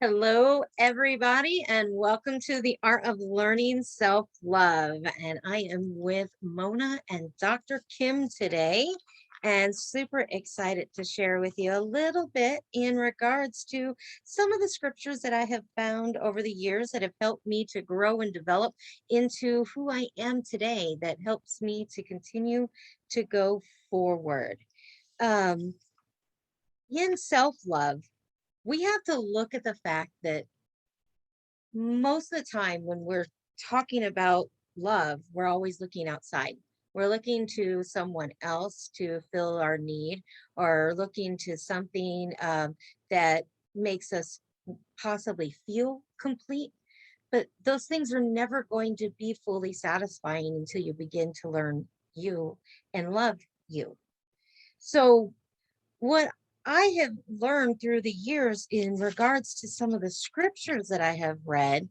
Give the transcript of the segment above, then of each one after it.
Hello, everybody, and welcome to the Art of Learning Self-Love. And I am with Mona and Dr. Kim today, and super excited to share with you a little bit in regards to some of the scriptures that I have found over the years that have helped me to grow and develop into who I am today, that helps me to continue to go forward. Um, in self-love, we have to look at the fact that most of the time when we're talking about love, we're always looking outside. We're looking to someone else to fill our need, or looking to something that makes us possibly feel complete. But those things are never going to be fully satisfying until you begin to learn you and love you. So, what I have learned through the years in regards to some of the scriptures that I have read,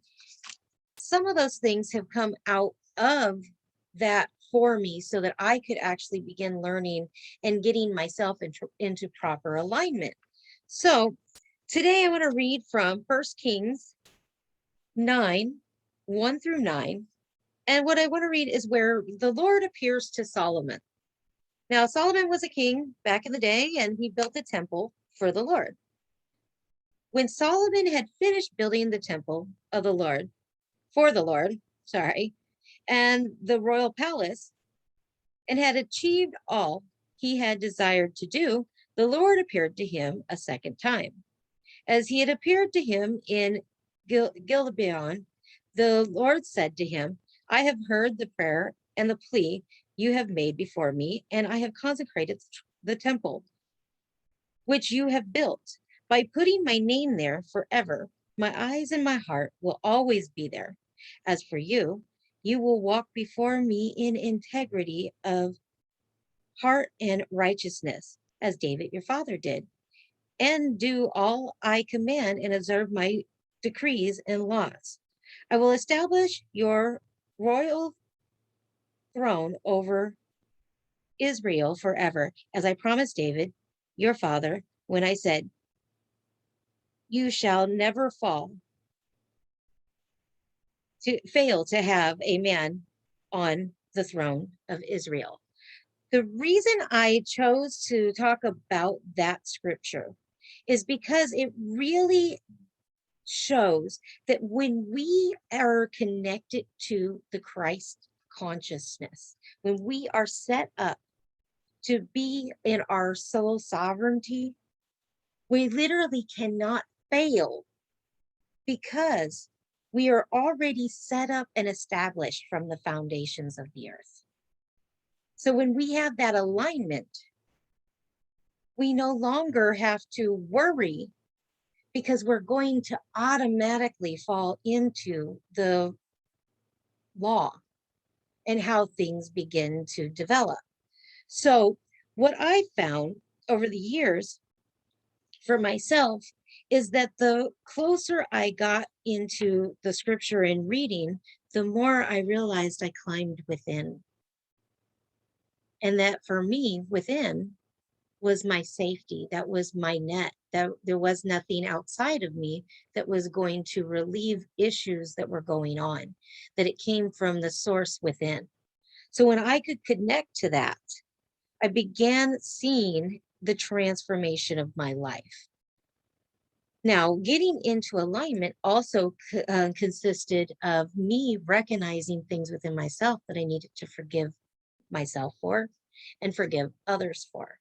some of those things have come out of that for me so that I could actually begin learning and getting myself into proper alignment. So today I want to read from First Kings 9, 1 through 9. And what I want to read is where the Lord appears to Solomon. Now, Solomon was a king back in the day, and he built a temple for the Lord. When Solomon had finished building the temple of the Lord, for the Lord, sorry, and the royal palace, and had achieved all he had desired to do, the Lord appeared to him a second time. As he had appeared to him in Gibeon, the Lord said to him, I have heard the prayer and the plea you have made before me, and I have consecrated the temple which you have built. By putting my name there forever, my eyes and my heart will always be there. As for you, you will walk before me in integrity of heart and righteousness, as David your father did, and do all I command and observe my decrees and laws. I will establish your royal throne over Israel forever, as I promised David, your father, when I said, you shall never fail to have a man on the throne of Israel. The reason I chose to talk about that scripture is because it really shows that when we are connected to the Christ consciousness, when we are set up to be in our soul sovereignty, we literally cannot fail because we are already set up and established from the foundations of the earth. So when we have that alignment, we no longer have to worry because we're going to automatically fall into the law and how things begin to develop. So, what I found over the years for myself is that the closer I got into the scripture and reading, the more I realized I climbed within. And that for me, within was my safety. That was my net. That there was nothing outside of me that was going to relieve issues that were going on, that it came from the source within. So when I could connect to that, I began seeing the transformation of my life. Now, getting into alignment also consisted of me recognizing things within myself that I needed to forgive myself for and forgive others for.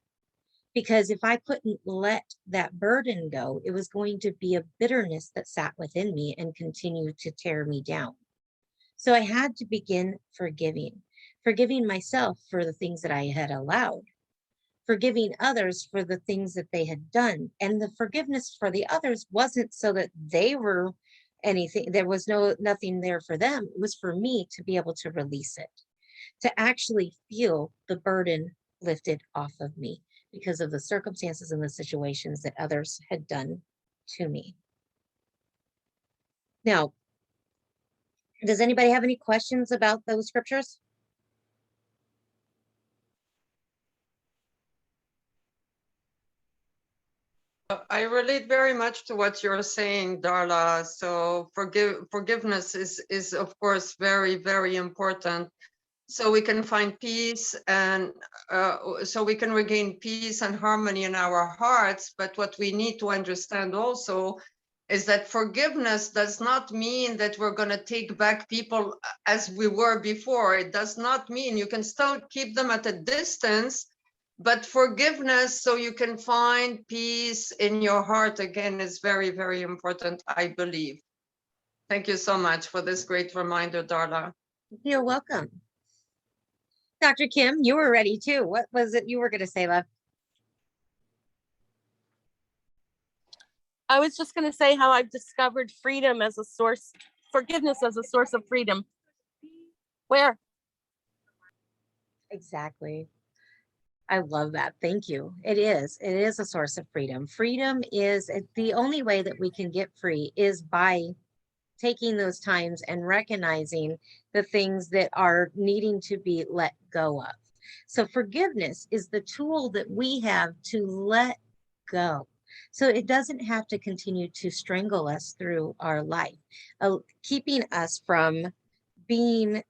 Because if I couldn't let that burden go, it was going to be a bitterness that sat within me and continued to tear me down. So I had to begin forgiving myself for the things that I had allowed, forgiving others for the things that they had done. And the forgiveness for the others wasn't so that they were anything, there was nothing there for them. It was for me to be able to release it, to actually feel the burden lifted off of me because of the circumstances and the situations that others had done to me. Now, does anybody have any questions about those scriptures? I relate very much to what you're saying, Darla. So forgiveness is of course very, very important. So we can find peace and so we can regain peace and harmony in our hearts. But what we need to understand also is that forgiveness does not mean that we're going to take back people as we were before. It does not mean you can still keep them at a distance, but forgiveness so you can find peace in your heart again is very, very important, I believe. Thank you so much for this great reminder, Darla. You're welcome. Dr. Kim, you were ready too. What was it you were going to say, love? I was just going to say how I've discovered freedom as a source, forgiveness as a source of freedom. Where? Exactly. I love that. Thank you. It is a source of freedom. Freedom is the only way that we can get free is by taking those times and recognizing the things that are needing to be let go of. So forgiveness is the tool that we have to let go. So it doesn't have to continue to strangle us through our life, keeping us from being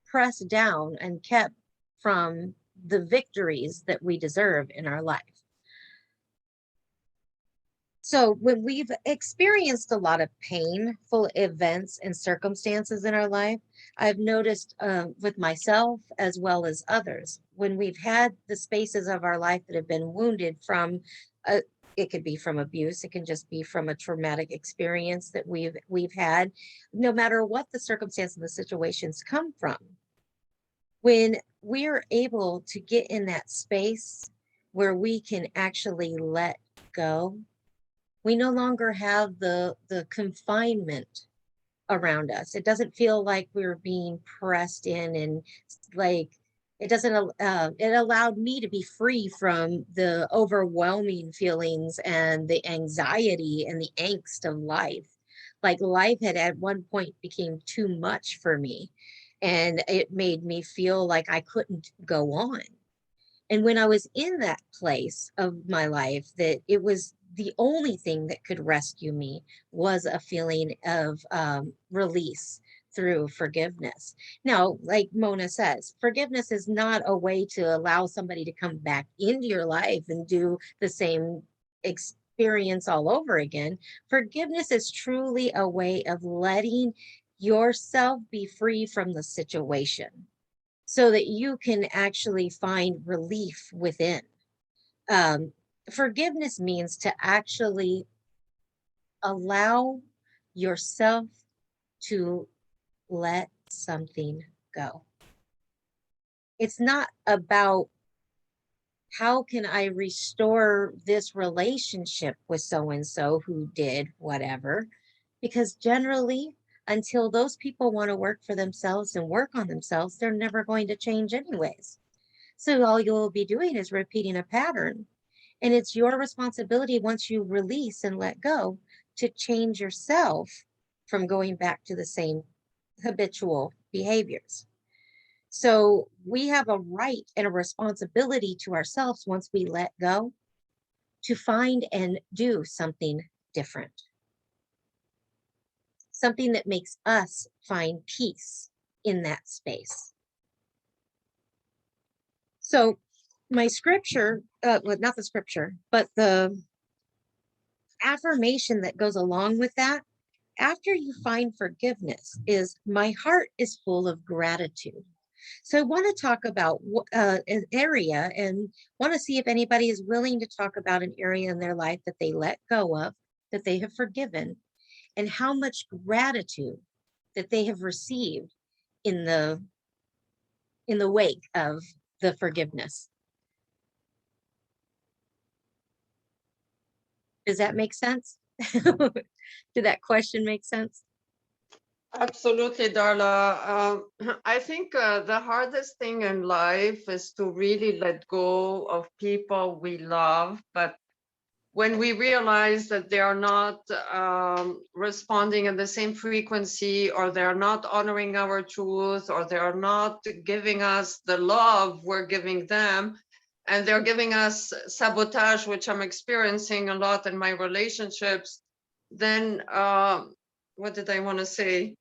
pressed down and kept from the victories that we deserve in our life. So when we've experienced a lot of painful events and circumstances in our life, I've noticed with myself as well as others, when we've had the spaces of our life that have been wounded from, it could be from abuse, it can just be from a traumatic experience that we've had, no matter what the circumstance and the situations come from. When we're able to get in that space where we can actually let go, we no longer have the confinement around us. It doesn't feel like we're being pressed in, and like it doesn't it allowed me to be free from the overwhelming feelings and the anxiety and the angst of life. Like life had at one point became too much for me, and it made me feel like I couldn't go on. And when I was in that place of my life, that it was the only thing that could rescue me was a feeling of release through forgiveness. Now, like Mona says, forgiveness is not a way to allow somebody to come back into your life and do the same experience all over again. Forgiveness is truly a way of letting yourself be free from the situation so that you can actually find relief within. Um, Forgiveness means to actually allow yourself to let something go. It's not about how can I restore this relationship with so and so who did whatever, because generally, until those people want to work for themselves and work on themselves, they're never going to change, anyways. So all you'll be doing is repeating a pattern. And it's your responsibility once you release and let go to change yourself from going back to the same habitual behaviors. So we have a right and a responsibility to ourselves once we let go to find and do something different. Something that makes us find peace in that space. So my scripture, well, not the scripture, but the affirmation that goes along with that, after you find forgiveness, is my heart is full of gratitude. So I want to talk about an area and want to see if anybody is willing to talk about an area in their life that they let go of, that they have forgiven, and how much gratitude that they have received in the wake of the forgiveness. Does that make sense? Did that question make sense? Absolutely, Darla. I think the hardest thing in life is to really let go of people we love, but when we realize that they are not responding in the same frequency, or they are not honoring our truth, or they are not giving us the love we're giving them, and they're giving us sabotage, which I'm experiencing a lot in my relationships, then what did I want to say?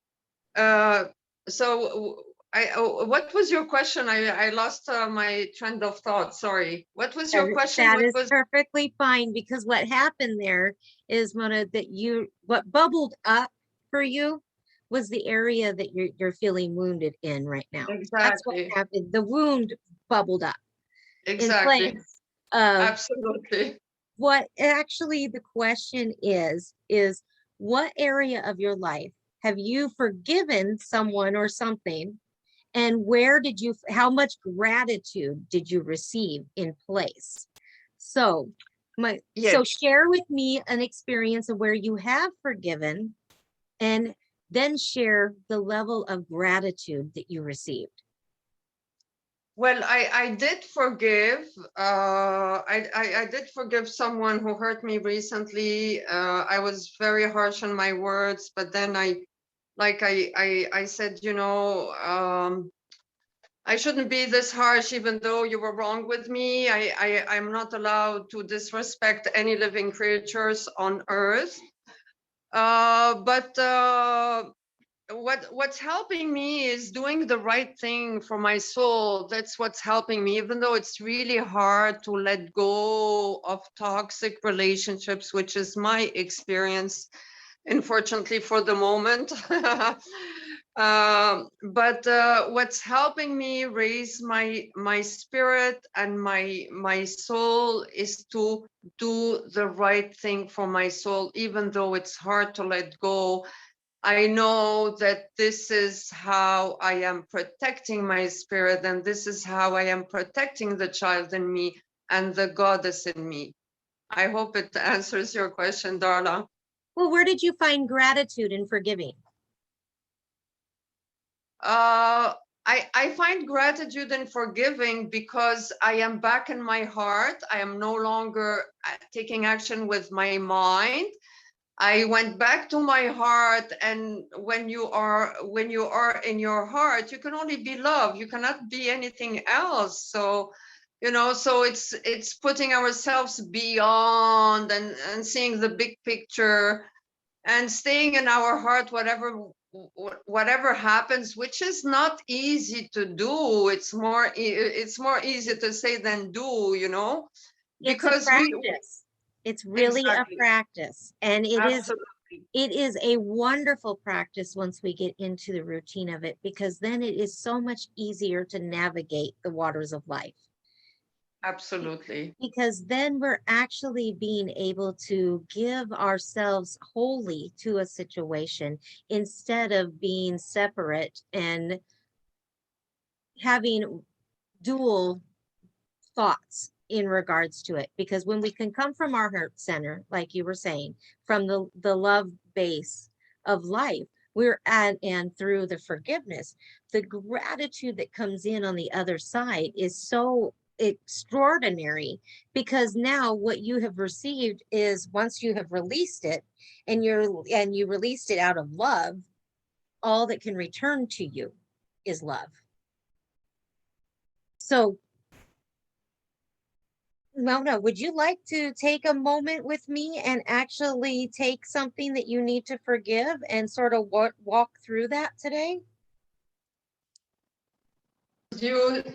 So what was your question? I lost my trend of thought. Sorry. What was your question? That What is was? perfectly fine, because what happened there is, Mona, that what bubbled up for you was the area that you're feeling wounded in right now. That's what Exactly. happened. The wound bubbled up in Exactly. place of Absolutely. what actually the question is what area of your life have you forgiven someone or something, and where did you, how much gratitude did you receive in place? So Yes. share with me an experience of where you have forgiven, and then share the level of gratitude that you received. Well, I did forgive. I did forgive someone who hurt me recently. I was very harsh on my words, but then I said, I shouldn't be this harsh, even though you were wrong with me. I'm not allowed to disrespect any living creatures on earth. But what's helping me is doing the right thing for my soul. That's what's helping me, even though it's really hard to let go of toxic relationships, which is my experience, unfortunately, for the moment. But what's helping me raise my spirit and my soul is to do the right thing for my soul, even though it's hard to let go. I know that this is how I am protecting my spirit, and this is how I am protecting the child in me and the goddess in me. I hope it answers your question, Darla. Well, where did you find gratitude in forgiving? I find gratitude in forgiving because I am back in my heart. I am no longer taking action with my mind. I went back to my heart, and when you are in your heart, you can only be love. You cannot be anything else. So, so it's putting ourselves beyond and seeing the big picture and staying in our heart, whatever happens, which is not easy to do. It's more easy to say than do, It's a because we practice. It's really a exactly, practice, and absolutely. it is a wonderful practice once we get into the routine of it, because then it is so much easier to navigate the waters of life, Absolutely. because then we're actually being able to give ourselves wholly to a situation instead of being separate and having dual thoughts in regards to it. Because when we can come from our heart center, like you were saying, from the love base of life, we're at, and through the forgiveness, the gratitude that comes in on the other side is so extraordinary, because now what you have received is, once you have released it, and you released it out of love, all that can return to you is love. So Mona, would you like to take a moment with me and actually take something that you need to forgive and sort of walk through that today?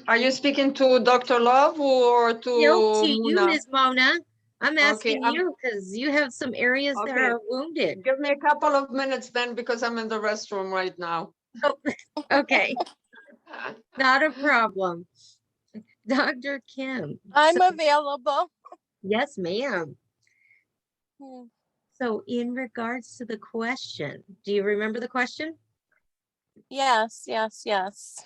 Are you speaking to Dr. Love or No, to to you, Mona? Ms. Mona. I'm Okay, asking you because you have some areas that okay. are wounded. Give me a couple of minutes then, because I'm in the restroom right now. Oh, okay, not a problem. Dr. Kim. I'm available. Yes, ma'am. Hmm. So in regards to the question, do you remember the question? Yes, yes, yes.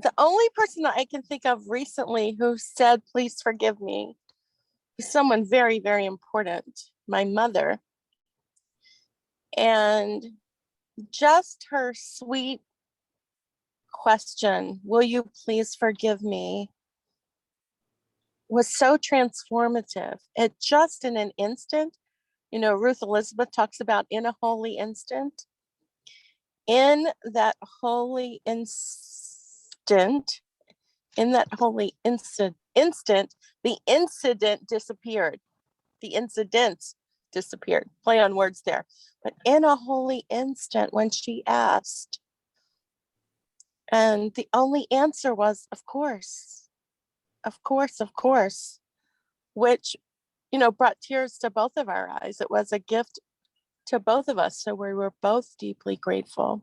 The only person that I can think of recently who said, please forgive me, is someone very, very important, my mother. And just her sweet question, will you please forgive me, was so transformative. It just in an instant, Ruth Elizabeth talks about in a holy instant. in that holy instant, the incident disappeared. The incidents disappeared. Play on words there. But in a holy instant, when she asked, and the only answer was, of course, of course, of course, which, brought tears to both of our eyes. It was a gift to both of us. So we were both deeply grateful.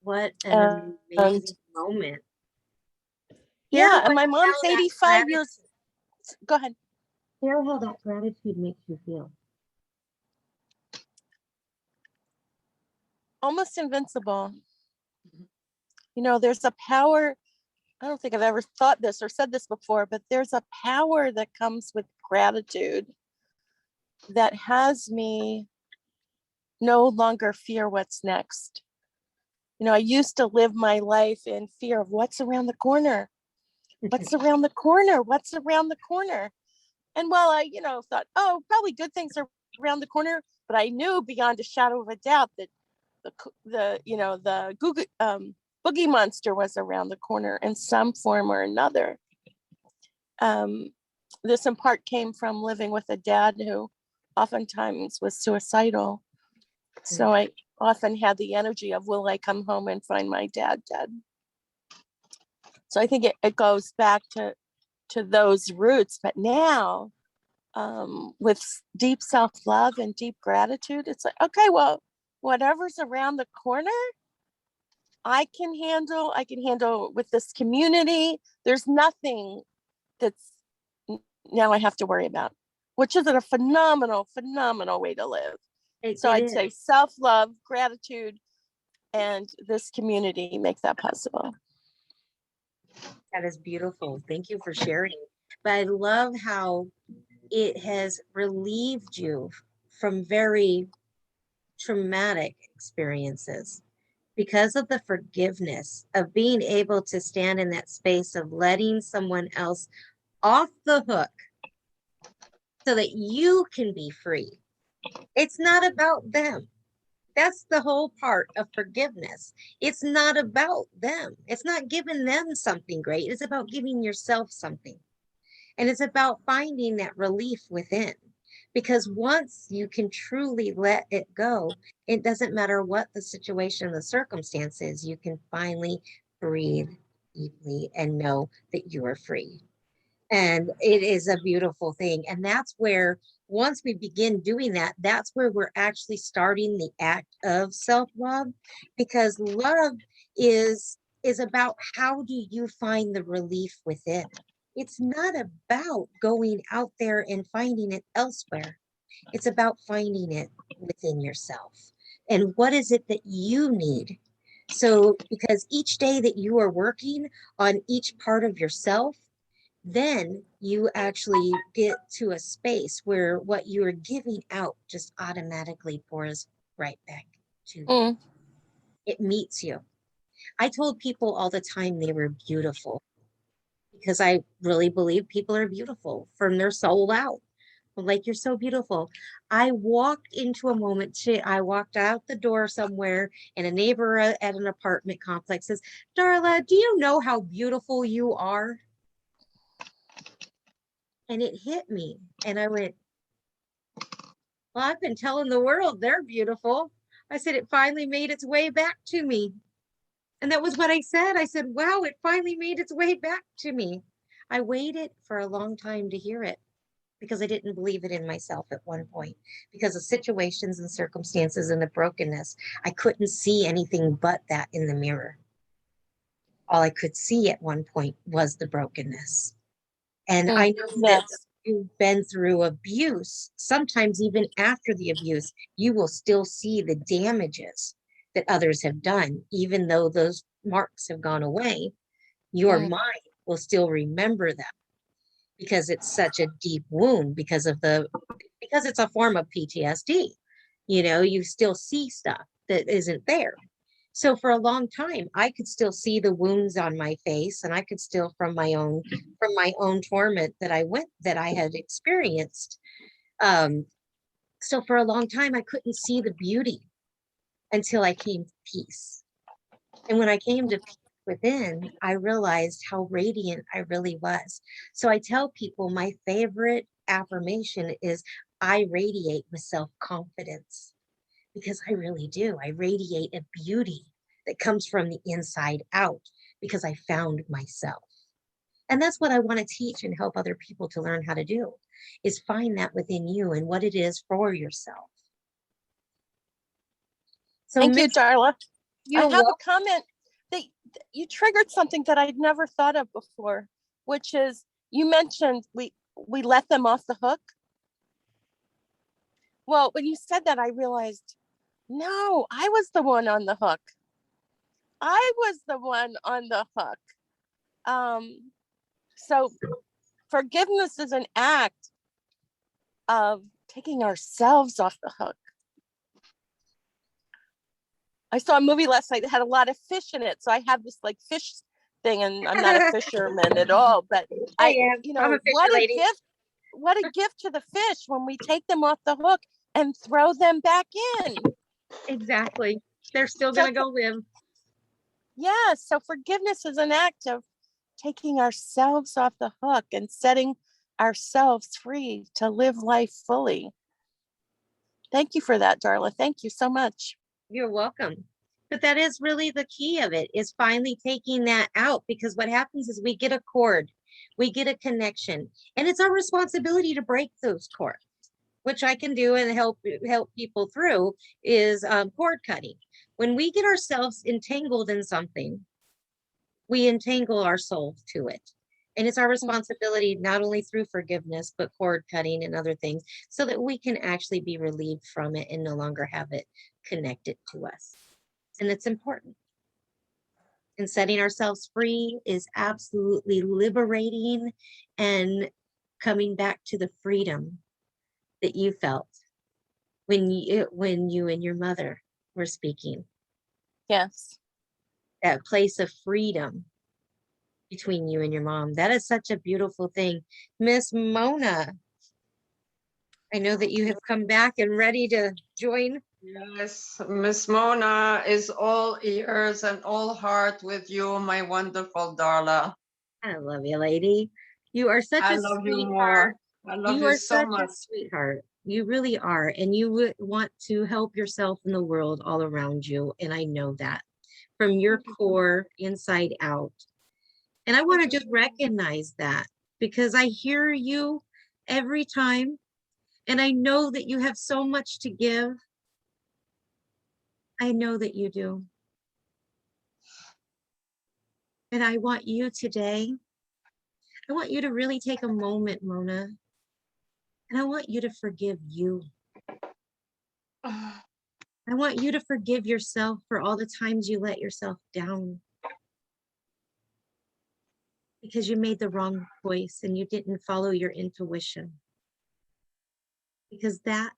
What an amazing moment. Yeah, and my mom's how that 85 years. Go ahead. Hear how that gratitude makes you feel. Almost invincible. There's a power. I don't think I've ever thought this or said this before, but there's a power that comes with gratitude that has me no longer fear what's next. I used to live my life in fear of what's around the corner. What's around the corner? What's around the corner? And while I, thought, oh, probably good things are around the corner, but I knew beyond a shadow of a doubt that the Google, boogie monster was around the corner in some form or another. This in part came from living with a dad who oftentimes was suicidal. So I often had the energy of, will I come home and find my dad dead? So I think it goes back to those roots. But now, with deep self-love and deep gratitude, it's like, okay, well, whatever's around the corner, I can handle with this community. There's nothing that's now I have to worry about, which is a phenomenal way to live. I'd say self-love, gratitude, and this community make that possible. That is beautiful. Thank you for sharing. But I love how it has relieved you from very traumatic experiences because of the forgiveness of being able to stand in that space of letting someone else off the hook so that you can be free. It's not about them. That's the whole part of forgiveness. It's not about them. It's not giving them something great. It's about giving yourself something. And it's about finding that relief within. Because once you can truly let it go, it doesn't matter what the situation, the circumstance is, you can finally breathe deeply and know that you are free. And it is a beautiful thing. And that's where, once we begin doing that, that's where we're actually starting the act of self-love, because love is about how do you find the relief within. It's not about going out there and finding it elsewhere. It's about finding it within yourself. And what is it that you need? So, because each day that you are working on each part of yourself, then you actually get to a space where what you are giving out just automatically pours right back to you. It meets you. I told people all the time they were beautiful because I really believe people are beautiful from their soul out. I'm like, you're so beautiful. I walked into a moment, I walked out the door somewhere and a neighbor at an apartment complex says, Darla, do you know how beautiful you are? And it hit me. And I went, well, I've been telling the world they're beautiful. I said, it finally made its way back to me. And that was what I said. I said, wow, it finally made its way back to me. I waited for a long time to hear it because I didn't believe it in myself at one point because of situations and circumstances and the brokenness. I couldn't see anything but that in the mirror. All I could see at one point was the brokenness. And I know that you've been through abuse, sometimes even after the abuse, you will still see the damages that others have done, even though those marks have gone away. Your mind will still remember them because it's such a deep wound because it's a form of PTSD. You still see stuff that isn't there. So for a long time, I could still see the wounds on my face, and I could still from my own torment that I had experienced, So for a long time, I couldn't see the beauty until I came to peace. And when I came to peace within, I realized how radiant I really was. So I tell people my favorite affirmation is I radiate with self-confidence, because I really do. I radiate a beauty that comes from the inside out because I found myself. And that's what I want to teach and help other people to learn how to do, is find that within you and what it is for yourself. So Thank you, Miss, Darla. I you're have welcome. a comment that you triggered something that I'd never thought of before, which is you mentioned we let them off the hook. Well, when you said that, I realized, no, I was the one on the hook. I was the one on the hook. So forgiveness is an act of taking ourselves off the hook. I saw a movie last night that had a lot of fish in it. So I have this like fish thing, and I'm not a fisherman at all, but I am. I'm a what fisher a lady. gift. What a gift to the fish when we take them off the hook and throw them back in. Exactly. They're still So going to go live. yeah, so forgiveness is an act of taking ourselves off the hook and setting ourselves free to live life fully. Thank you for that, Darla. Thank you so much. You're welcome. But that is really the key of it, is finally taking that out, because what happens is we get a cord, we get a connection, and it's our responsibility to break those cords, which I can do and help people through, is cord cutting. When we get ourselves entangled in something, we entangle our soul to it. And it's our responsibility, not only through forgiveness, but cord cutting and other things, so that we can actually be relieved from it and no longer have it connected to us. And it's important. And setting ourselves free is absolutely liberating and coming back to the freedom that you felt when you and your mother were speaking. Yes. That place of freedom between you and your mom. That is such a beautiful thing. Miss Mona, I know that you have come back and ready to join. Yes, Miss Mona is all ears and all heart with you, my wonderful Darla. I love you, lady. You are such I a love you sweetheart. more. I love You you are so such a much. sweetheart. You really are. And you would want to help yourself and the world all around you. And I know that from your Thank you. core inside out. And I want to just recognize that, because I hear you every time. And I know that you have so much to give. I know that you do. And I want you today, I want you to really take a moment, Mona, and I want you to forgive you. I want you to forgive yourself for all the times you let yourself down, because you made the wrong choice and you didn't follow your intuition. Because that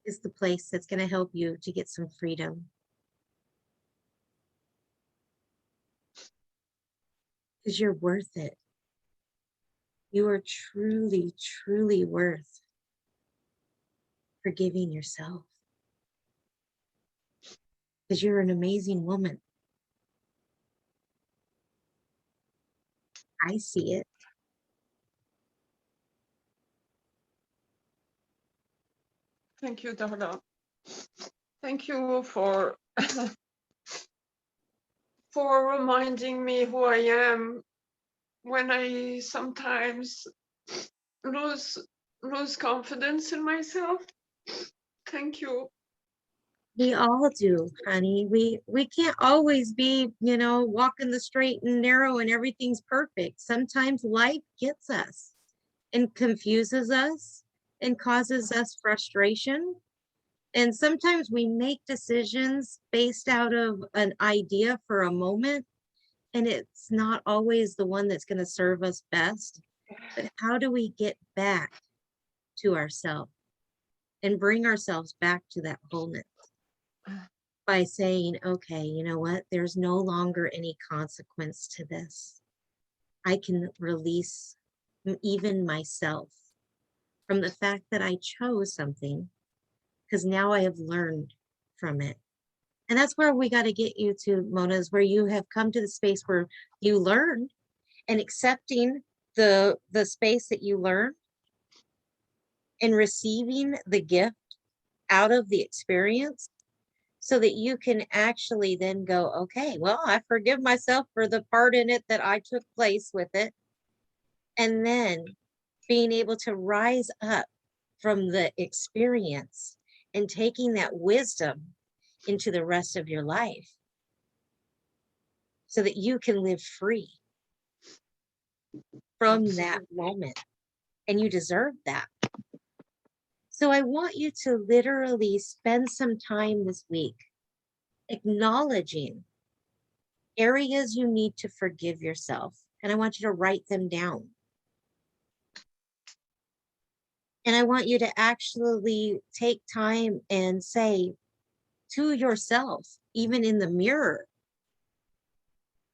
is the place that's going to help you to get some freedom. Because you're worth it. You are truly, truly worth forgiving yourself. Because you're an amazing woman. I see it. Thank you, Darla. Thank you for for reminding me who I am when I sometimes lose confidence in myself. Thank you. We all do, honey. We can't always be, walking the straight and narrow and everything's perfect. Sometimes life gets us and confuses us and causes us frustration. And sometimes we make decisions based out of an idea for a moment, and it's not always the one that's going to serve us best. But how do we get back to ourselves and bring ourselves back to that wholeness? By saying, okay, you know what? There's no longer any consequence to this. I can release even myself from the fact that I chose something because now I have learned from it. And that's where we got to get you to, Mona, is where you have come to the space where you learned and accepting the space that you learned and receiving the gift out of the experience so that you can actually then go, okay, well, I forgive myself for the part in it that I took place with it. And then being able to rise up from the experience and taking that wisdom into the rest of your life so that you can live free from that moment. And you deserve that. So I want you to literally spend some time this week acknowledging areas you need to forgive yourself. And I want you to write them down. And I want you to actually take time and say to yourself, even in the mirror,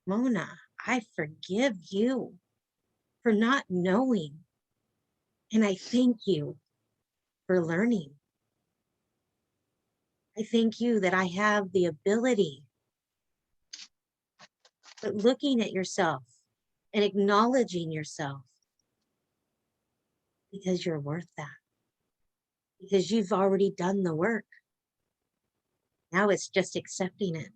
Mona, I forgive you for not knowing. And I thank you for learning. I thank you that I have the ability. But looking at yourself and acknowledging yourself because you're worth that. Because you've already done the work. Now it's just accepting it.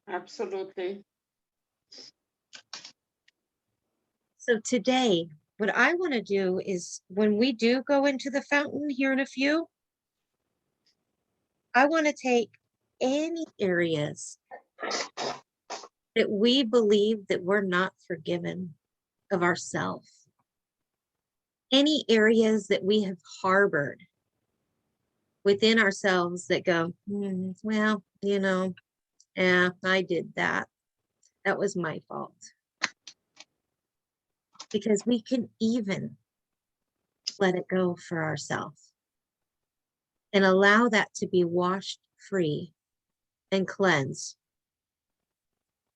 Absolutely. So today, what I want to do is when we do go into the fountain here in a few, I want to take any areas that we believe that we're not forgiven of ourselves, any areas that we have harbored within ourselves that go, well, yeah, I did that. That was my fault. Because we can even let it go for ourselves and allow that to be washed free and cleansed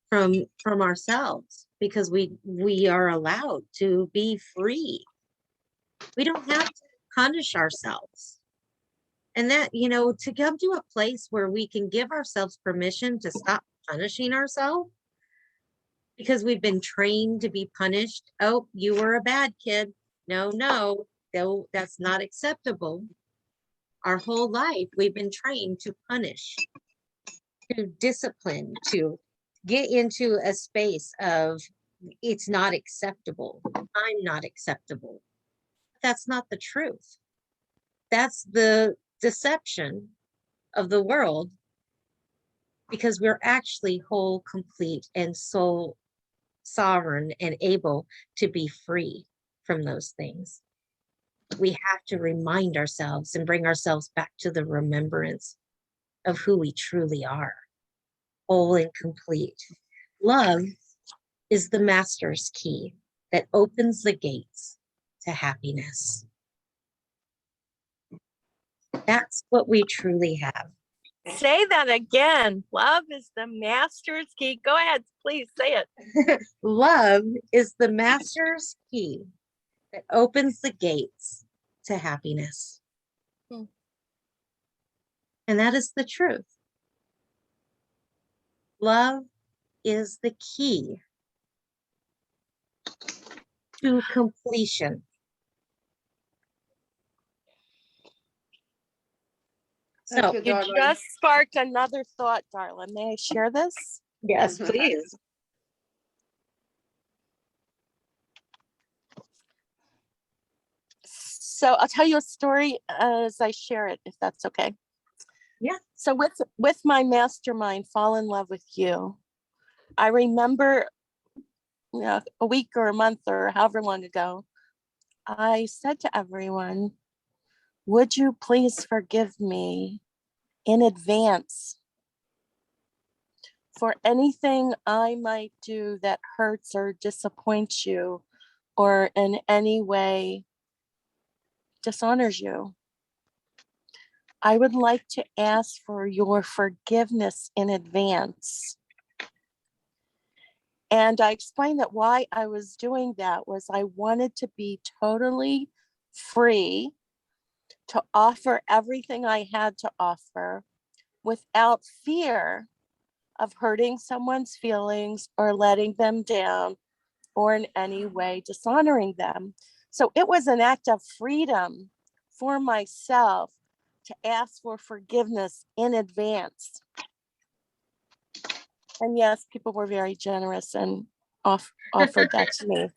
from ourselves, because we are allowed to be free. We don't have to punish ourselves. And that, to come to a place where we can give ourselves permission to stop punishing ourselves because we've been trained to be punished. Oh, you were a bad kid. No, that's not acceptable. Our whole life, we've been trained to punish, to discipline, to get into a space of it's not acceptable. I'm not acceptable. That's not the truth. That's the deception of the world, because we're actually whole, complete, and soul sovereign and able to be free from those things. We have to remind ourselves and bring ourselves back to the remembrance of who we truly are, whole and complete. Love is the master's key that opens the gates to happiness. That's what we truly have. Say that again. Love is the master's key. Go ahead, please say it. Love is the master's key that opens the gates to happiness. And that is the truth. Love is the key to completion. So You just sparked another thought, Darla. May I share this? yes, please. So I'll tell you a story as I share it, if that's okay. Yeah. So with my mastermind, Fall in Love with You, I remember a week or a month or however long ago, I said to everyone, would you please forgive me in advance for anything I might do that hurts or disappoints you, or in any way dishonors you, I would like to ask for your forgiveness in advance. And I explained that why I was doing that was I wanted to be totally free to offer everything I had to offer without fear of hurting someone's feelings or letting them down or in any way dishonoring them. So it was an act of freedom for myself to ask for forgiveness in advance. And yes, people were very generous and offered that to me.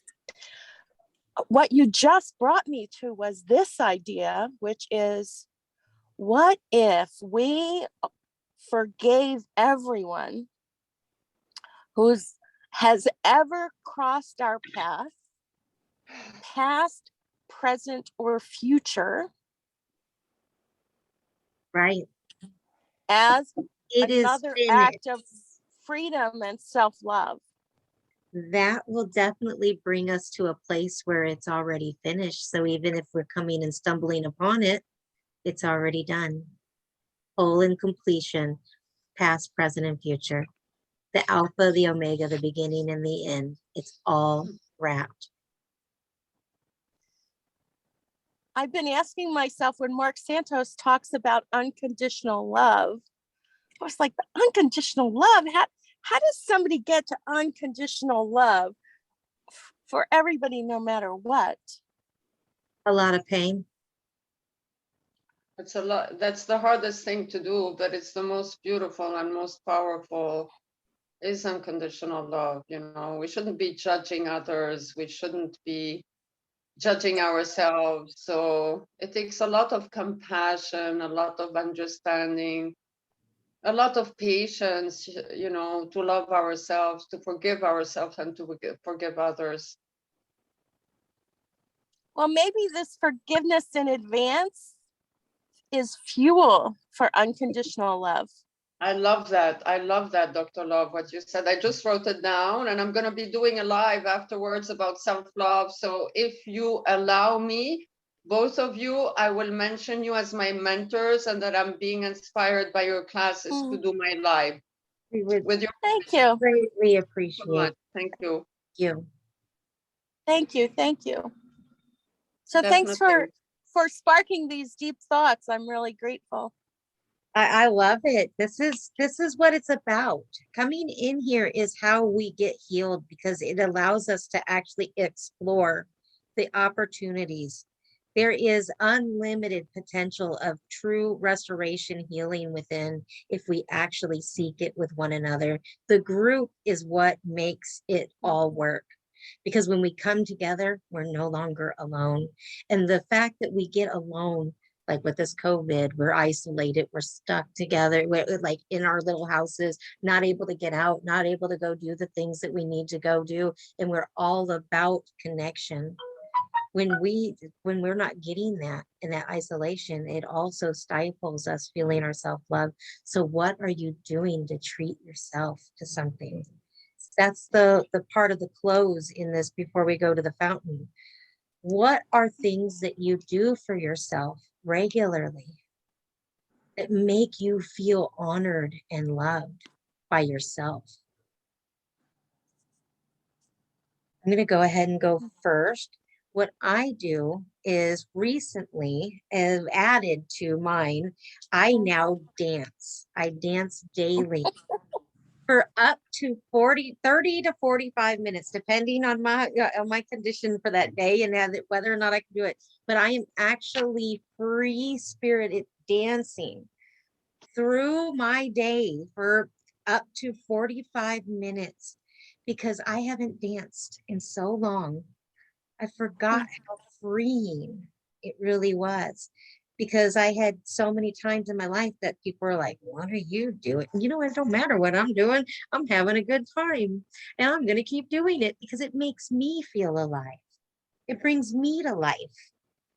What you just brought me to was this idea, which is, what if we forgave everyone has ever crossed our path, past, present, or future, Right. as It is another finished. act of freedom and self-love? That will definitely bring us to a place where it's already finished. So even if we're coming and stumbling upon it, it's already done. Whole in completion, past, present, and future. The Alpha, the Omega, the beginning and the end. It's all wrapped. I've been asking myself, when Mark Santos talks about unconditional love, I was like, the unconditional love, how does somebody get to unconditional love for everybody, no matter what? A lot of pain. It's a lot. That's the hardest thing to do, but it's the most beautiful and most powerful, is unconditional love. You know, we shouldn't be judging others. We shouldn't be judging ourselves. So it takes a lot of compassion, a lot of understanding, a lot of patience, you know, to love ourselves, to forgive ourselves, and to forgive others. Well, maybe this forgiveness in advance is fuel for unconditional love. I love that. I love that, Dr. Love, what you said. I just wrote it down, and I'm going to be doing a live afterwards about self-love. So if you allow me, both of you, I will mention you as my mentors, and that I'm being inspired by your classes to do my live. We would With your Thank you. greatly so appreciate much. Thank you. you. Thank you. Thank you. So thanks Definitely. for sparking these deep thoughts. I'm really grateful. I love it. This is what it's about. Coming in here is how we get healed, because it allows us to actually explore the opportunities. There is unlimited potential of true restoration healing within, if we actually seek it with one another. The group is what makes it all work, because when we come together, we're no longer alone. And the fact that we get alone, like with this COVID, we're isolated, we're stuck together, we're like in our little houses, not able to get out, not able to go do the things that we need to go do. And we're all about connection. When we're not getting that in that isolation, it also stifles us feeling our self-love. So what are you doing to treat yourself to something? That's the part of the close in this before we go to the fountain. What are things that you do for yourself regularly that make you feel honored and loved by yourself? I'm going to go ahead and go first. What I do is recently have added to mine, I now dance. I dance daily for up to 30 to 45 minutes, depending on my condition for that day and whether or not I can do it. But I am actually free spirited dancing through my day for up to 45 minutes, because I haven't danced in so long. I forgot how freeing it really was, because I had so many times in my life that people were like, what are you doing? You know, it don't matter what I'm doing. I'm having a good time, and I'm going to keep doing it because it makes me feel alive. It brings me to life.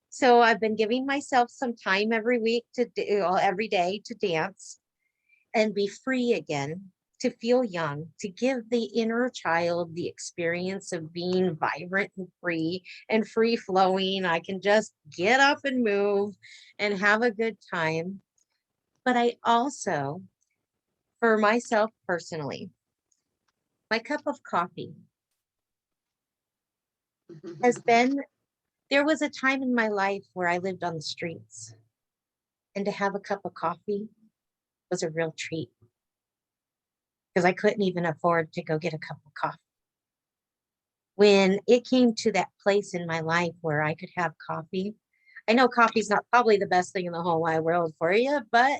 So I've been giving myself some time every week to do, every day to dance and be free again, to feel young, to give the inner child the experience of being vibrant and free flowing. I can just get up and move and have a good time. But I also, for myself personally, my cup of coffee has been, there was a time in my life where I lived on the streets, and to have a cup of coffee was a real treat because I couldn't even afford to go get a cup of coffee. When it came to that place in my life where I could have coffee, I know coffee's not probably the best thing in the whole wide world for you, but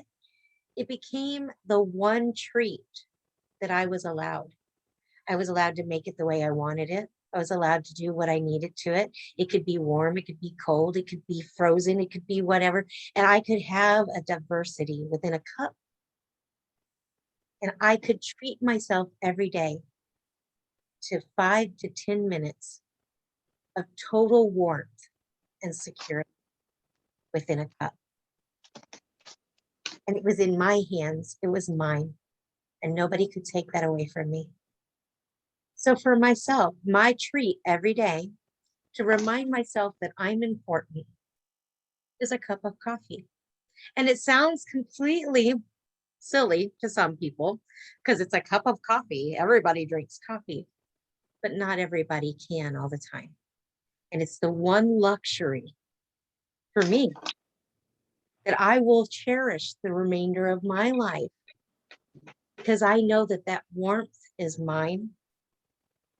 it became the one treat that I was allowed. I was allowed to make it the way I wanted it. I was allowed to do what I needed to it. It could be warm, it could be cold, it could be frozen, it could be whatever. And I could have a diversity within a cup. And I could treat myself every day to 5 to 10 minutes of total warmth and security within a cup. And it was in my hands, it was mine, and nobody could take that away from me. So for myself, my treat every day to remind myself that I'm important is a cup of coffee. And it sounds completely silly to some people because it's a cup of coffee. Everybody drinks coffee, but not everybody can all the time. And it's the one luxury for me that I will cherish the remainder of my life because I know that that warmth is mine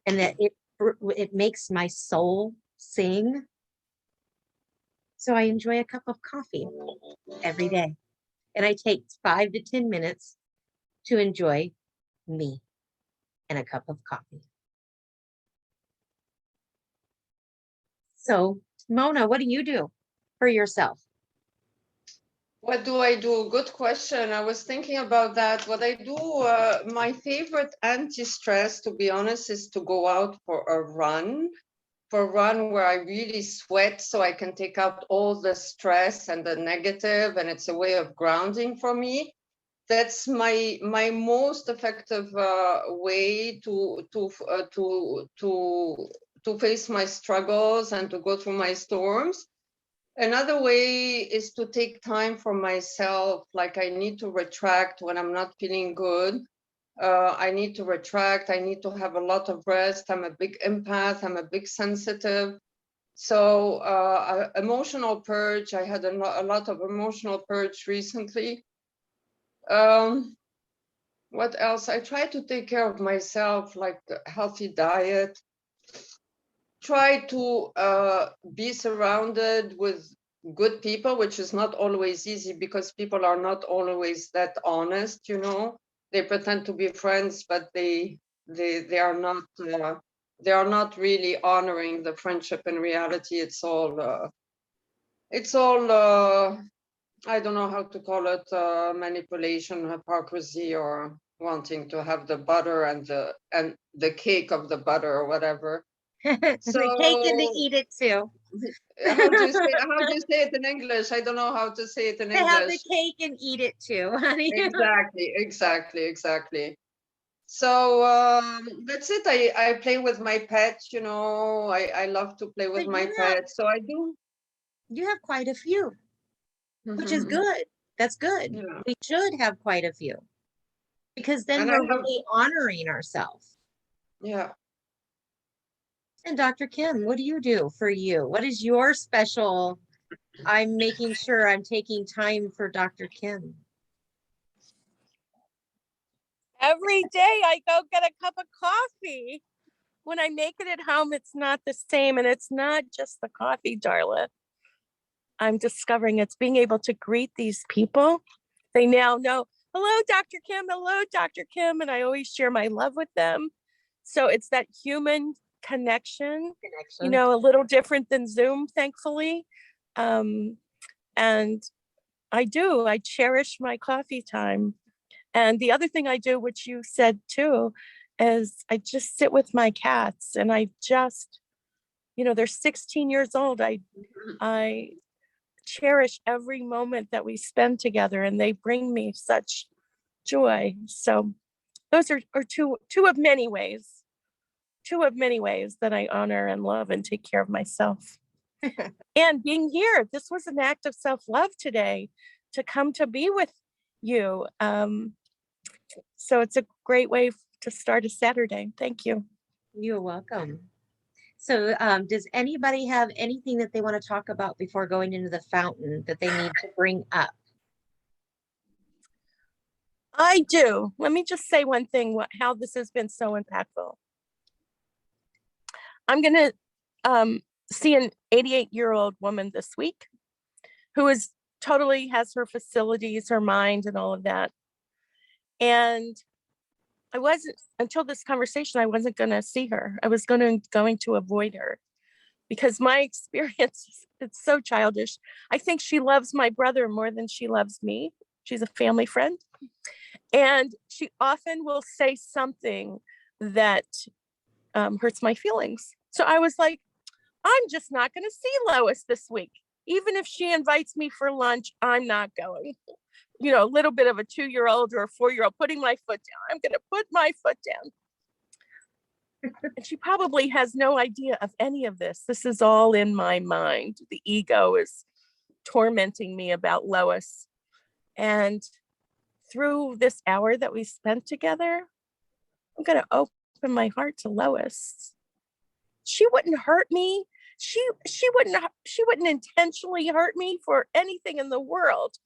and that it makes my soul sing. So I enjoy a cup of coffee every day. And I take 5 to 10 minutes to enjoy me and a cup of coffee. So, Mona, what do you do for yourself? What do I do? Good question. I was thinking about that. What I do, my favorite anti-stress, to be honest, is to go out for a run where I really sweat so I can take out all the stress and the negative, and it's a way of grounding for me. That's my most effective way to face my struggles and to go through my storms. Another way is to take time for myself. Like I need to retract when I'm not feeling good. I need to retract. I need to have a lot of rest. I'm a big empath. I'm a big sensitive. So emotional purge. I had a lot of emotional purge recently. What else? I try to take care of myself, like a healthy diet. Try to be surrounded with good people, which is not always easy because people are not always that honest, you know. They pretend to be friends, but they are not really honoring the friendship. In reality, it's all I don't know how to call it, manipulation, hypocrisy, or wanting to have the butter and the cake of the butter or whatever. So The cake and to eat it too. how do you say it in English? I don't know how to say it in To have the English. cake and eat it too, honey. Exactly. So that's it. I play with my pets, you know. I love to play with But my pets. So I do. you have quite a few, which is good. That's good. Yeah. We should have quite a few because then And I we're have, really honoring ourselves. yeah. And Dr. Kim, what do you do for you? What is your special? I'm making sure I'm taking time for Dr. Kim. Every day I go get a cup of coffee. When I make it at home, it's not the same. And it's not just the coffee, Darla. I'm discovering it's being able to greet these people. They now know, hello, Dr. Kim, hello, Dr. Kim. And I always share my love with them. So it's that human connection, you know, a little different than Zoom, thankfully. And I cherish my coffee time. And the other thing I do, which you said too, is I just sit with my cats and I just, you know, they're 16 years old. I cherish every moment that we spend together and they bring me such joy. So those are two of many ways, that I honor and love and take care of myself. And being here, this was an act of self-love today to come to be with you. So it's a great way to start a Saturday. Thank you. You're welcome. So does anybody have anything that they want to talk about before going into the fountain that they need to bring up? I do. Let me just say one thing, how this has been so impactful. I'm going to see an 88-year-old woman this week who is totally has her facilities, her mind, and all of that. And I wasn't, until this conversation, I wasn't going to see her. I was going to avoid her because my experience, it's so childish. I think she loves my brother more than she loves me. She's a family friend. And she often will say something that hurts my feelings. So I was like, I'm just not going to see Lois this week. Even if she invites me for lunch, I'm not going. You know, a little bit of a 2-year-old or a 4-year-old putting my foot down. I'm going to put my foot down. And she probably has no idea of any of this. This is all in my mind. The ego is tormenting me about Lois. And through this hour that we spent together, I'm going to open my heart to Lois. She wouldn't hurt me. She wouldn't intentionally hurt me for anything in the world.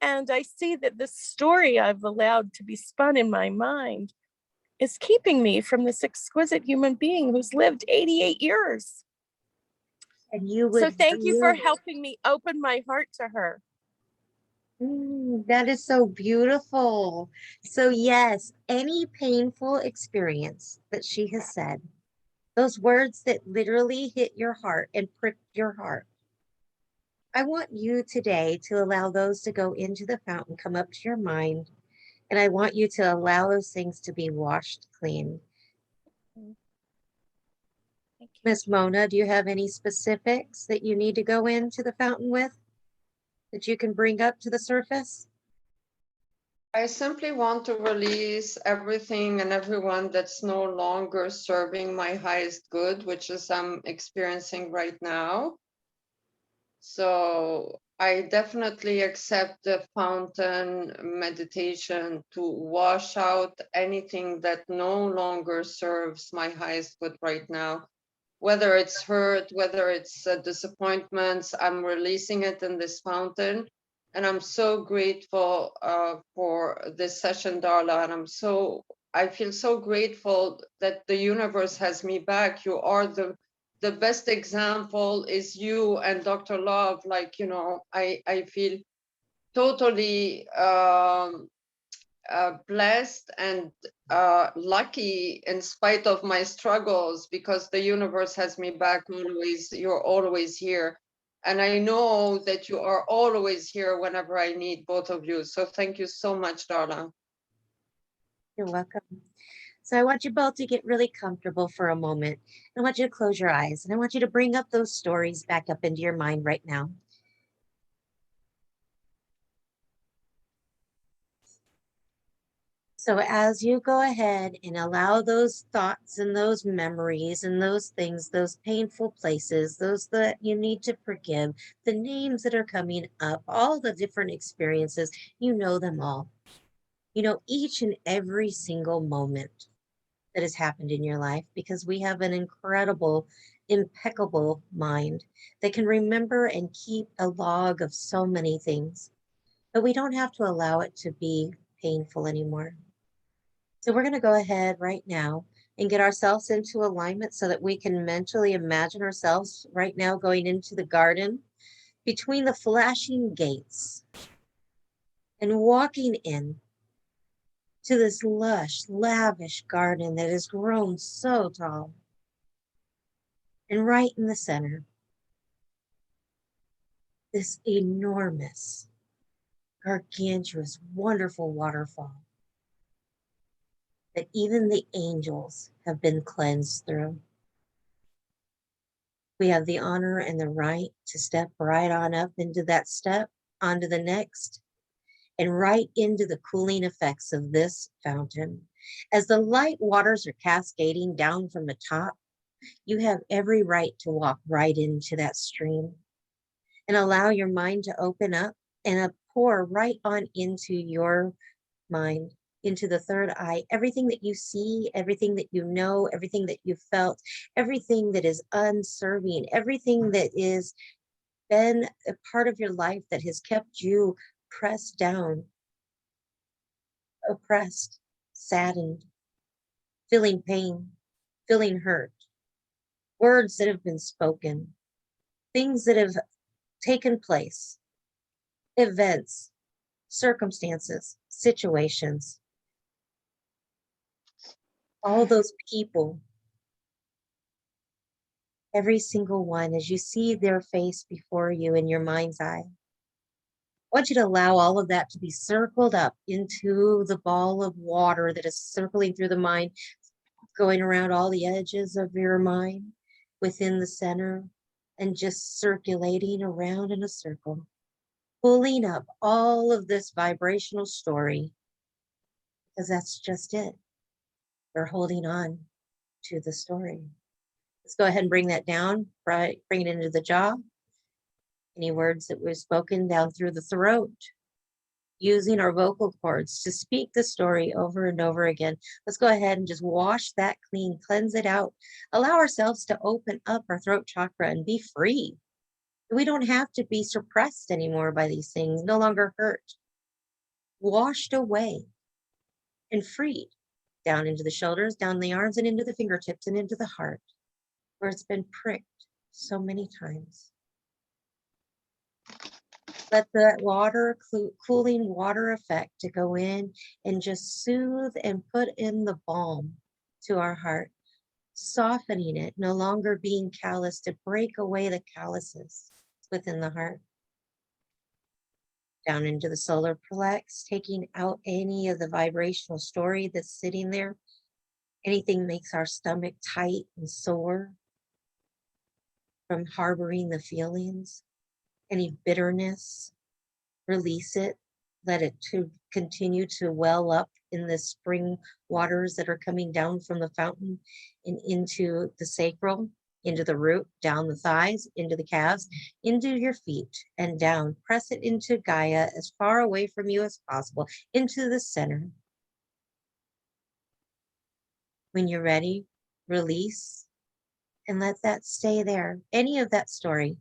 And I see that this story I've allowed to be spun in my mind is keeping me from this exquisite human being who's lived 88 years. And you would. So thank you for helping me open my heart to her. That is so beautiful. So yes, any painful experience that she has said, those words that literally hit your heart and pricked your heart, I want you today to allow those to go into the fountain, come up to your mind, and I want you to allow those things to be washed clean. Miss Mona, do you have any specifics that you need to go into the fountain with that you can bring up to the surface? I simply want to release everything and everyone that's no longer serving my highest good, which is I'm experiencing right now. So I definitely accept the fountain meditation to wash out anything that no longer serves my highest good right now. Whether it's hurt, whether it's disappointments, I'm releasing it in this fountain. And I'm so grateful for this session, Darla. And I feel so grateful that the universe has me back. You are the best example is you and Dr. Love. Like, you know, I feel totally blessed and lucky in spite of my struggles, because the universe has me back always. You're always here. And I know that you are always here whenever I need both of you. So thank you so much, Darla. You're welcome. So I want you both to get really comfortable for a moment. I want you to close your eyes and I want you to bring up those stories back up into your mind right now. So as you go ahead and allow those thoughts and those memories and those things, those painful places, those that you need to forgive, the names that are coming up, all the different experiences, you know them all. You know each and every single moment that has happened in your life, because we have an incredible, impeccable mind that can remember and keep a log of so many things, but we don't have to allow it to be painful anymore. So we're going to go ahead right now and get ourselves into alignment so that we can mentally imagine ourselves right now going into the garden between the flashing gates and walking in to this lush, lavish garden that has grown so tall. And right in the center, this enormous, gargantuous, wonderful waterfall that even the angels have been cleansed through. We have the honor and the right to step right on up into that step, onto the next, and right into the cooling effects of this fountain. As the light waters are cascading down from the top, you have every right to walk right into that stream and allow your mind to open up and pour right on into your mind, into the third eye. Everything that you see, everything that you know, everything that you felt, everything that is unserving, everything that is been a part of your life that has kept you pressed down, oppressed, saddened, feeling pain, feeling hurt, words that have been spoken, things that have taken place, events, circumstances, situations, all those people, every single one, as you see their face before you in your mind's eye. I want you to allow all of that to be circled up into the ball of water that is circling through the mind, going around all the edges of your mind, within the center, and just circulating around in a circle, pulling up all of this vibrational story, because that's just it. We're holding on to the story. Let's go ahead and bring that down, bring it into the jaw. Any words that were spoken down through the throat, using our vocal cords to speak the story over and over again. Let's go ahead and just wash that clean, cleanse it out. Allow ourselves to open up our throat chakra and be free. We don't have to be suppressed anymore by these things, no longer hurt. Washed away and freed down into the shoulders, down the arms, and into the fingertips, and into the heart, where it's been pricked so many times. Let the water, cooling water effect to go in and just soothe and put in the balm to our heart, softening it, no longer being callous, to break away the calluses within the heart. Down into the solar plex, taking out any of the vibrational story that's sitting there. Anything makes our stomach tight and sore from harboring the feelings. Any bitterness, release it. Let it to continue to well up in the spring waters that are coming down from the fountain and into the sacral, into the root, down the thighs, into the calves, into your feet, and down. Press it into Gaia as far away from you as possible, into the center. When you're ready, release and let that stay there. Any of that story.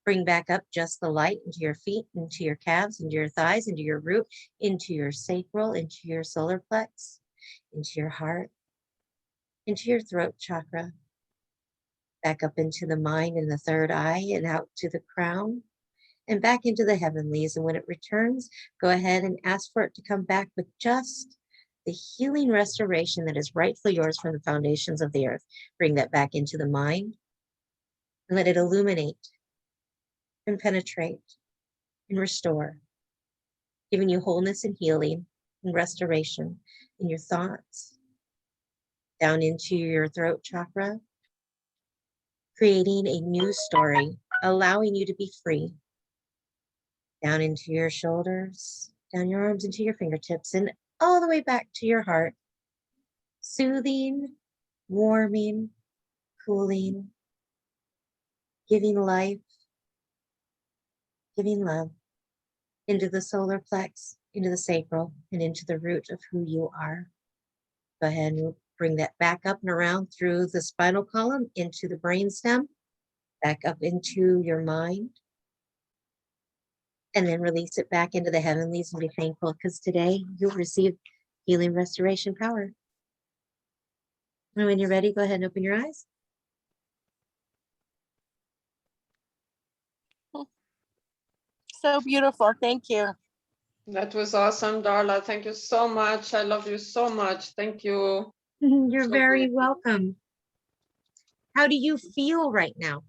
Bring back up just the light into your feet, into your calves, into your thighs, into your root, into your sacral, into your solar plex, into your heart, into your throat chakra, back up into the mind and the third eye, and out to the crown, and back into the heavenlies. And when it returns, go ahead and ask for it to come back with just the healing restoration that is rightfully yours from the foundations of the earth. Bring that back into the mind and let it illuminate and penetrate and restore, giving you wholeness and healing and restoration in your thoughts, down into your throat chakra, creating a new story, allowing you to be free, down into your shoulders, down your arms, into your fingertips, and all the way back to your heart, soothing, warming, cooling, giving life, giving love into the solar plex, into the sacral, and into the root of who you are. Go ahead and bring that back up and around through the spinal column, into the brainstem, back up into your mind, and then release it back into the heavenlies, and be thankful because today you'll receive healing restoration power. And when you're ready, go ahead and open your eyes. So beautiful. Thank you. That was awesome, Darla. Thank you so much. I love you so much. Thank you. You're So very good. welcome. How do you feel right now,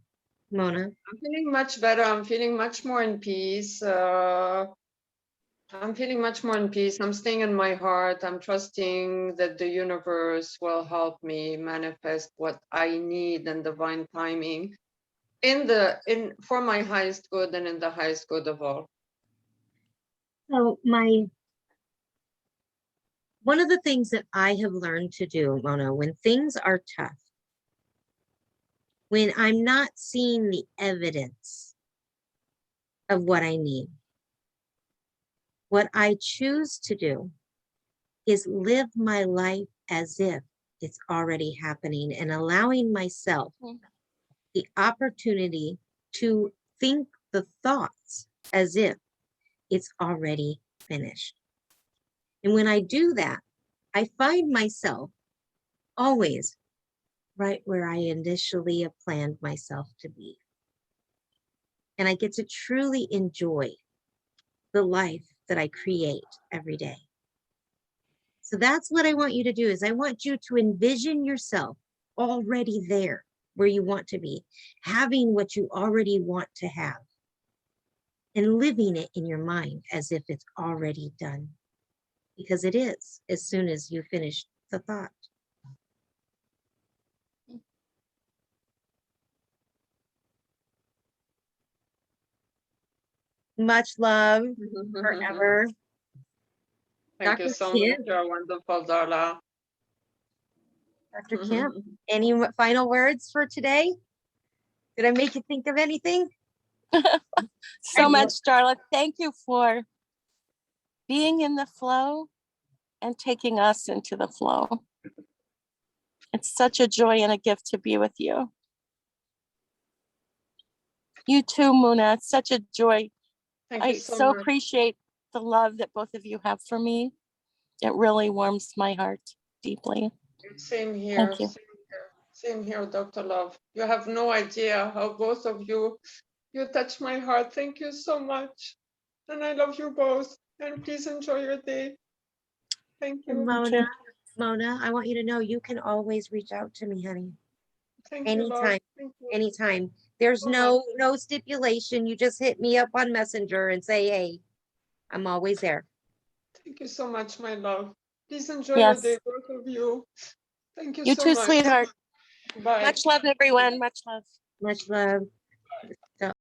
Mona? I'm feeling much better. I'm feeling much more in peace. I'm feeling much more in peace. I'm staying in my heart. I'm trusting that the universe will help me manifest what I need and divine timing for my highest good and in the highest good of all. So one of the things that I have learned to do, Mona, when things are tough, when I'm not seeing the evidence of what I need, what I choose to do is live my life as if it's already happening and allowing myself the opportunity to think the thoughts as if it's already finished. And when I do that, I find myself always right where I initially have planned myself to be. And I get to truly enjoy the life that I create every day. So that's what I want you to do is I want you to envision yourself already there where you want to be, having what you already want to have, and living it in your mind as if it's already done. Because it is, as soon as you finish the thought. Much love forever. Thank you Dr. so much. Kim. You're wonderful, Darla. Dr. Kim, any final words for today? Did I make you think of anything? So much, Darla. Thank you for being in the flow and taking us into the flow. It's such a joy and a gift to be with you. You too, Muna. It's such a joy. Thank I you so much. appreciate the love that both of you have for me. It really warms my heart deeply. Same here. Thank you. Same here, Dr. Love. You have no idea how both of you touch my heart. Thank you so much. And I love you both. And please enjoy your day. Thank you. Mona, I want you to know you can always reach out to me, honey. Thank you, love. Anytime, Thank you. anytime. There's no stipulation. You just hit me up on Messenger and say, hey, I'm always there. Thank you so much, my love. Please enjoy Yes. your day, both of you. Thank you You so too, much. sweetheart. Bye. Much love, everyone. Much love. Much love.